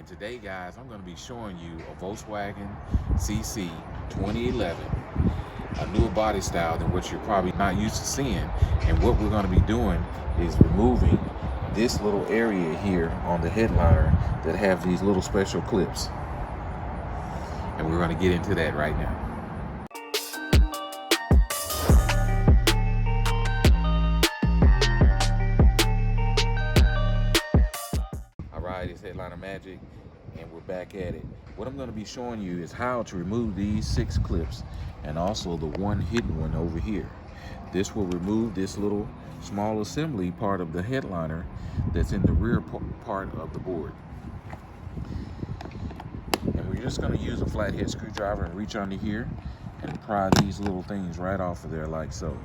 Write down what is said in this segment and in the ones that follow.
And today, guys, I'm going to be showing you a Volkswagen CC 2011, a newer body style than what you're probably not used to seeing. And what we're going to be doing is removing this little area here on the headliner that have these little special clips. And we're going to get into that right now. Alright, it's Headliner Magic, and we're back at it. What I'm going to be showing you is how to remove these 6 clips and also the one hidden one over here. This will remove this little small assembly part of the headliner that's in the rear part of the board. And we're just going to use a flathead screwdriver and reach under here and pry these little things right off of there like so.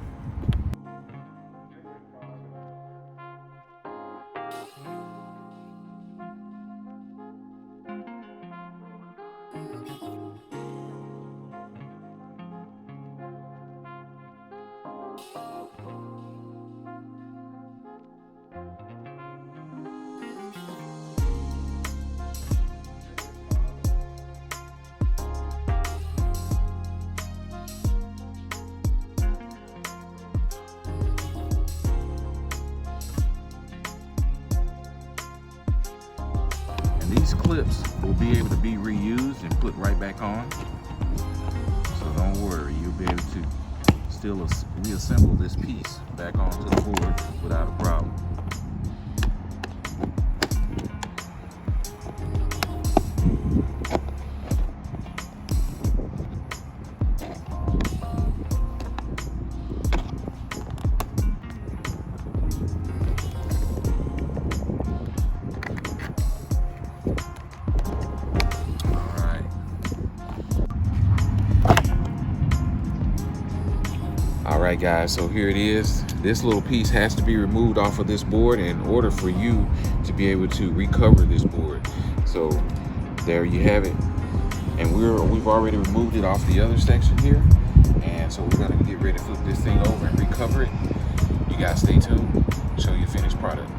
These clips will be able to be reused and put right back on, so don't worry, you'll be able to still reassemble this piece back onto the board without a problem. Alright guys, so here it is. This little piece has to be removed off of this board in order for you to be able to recover this board. So there you have it. And we've already removed it off the other section here. And so we're going to get ready to flip this thing over and recover it. You guys stay tuned. Show you the finished product.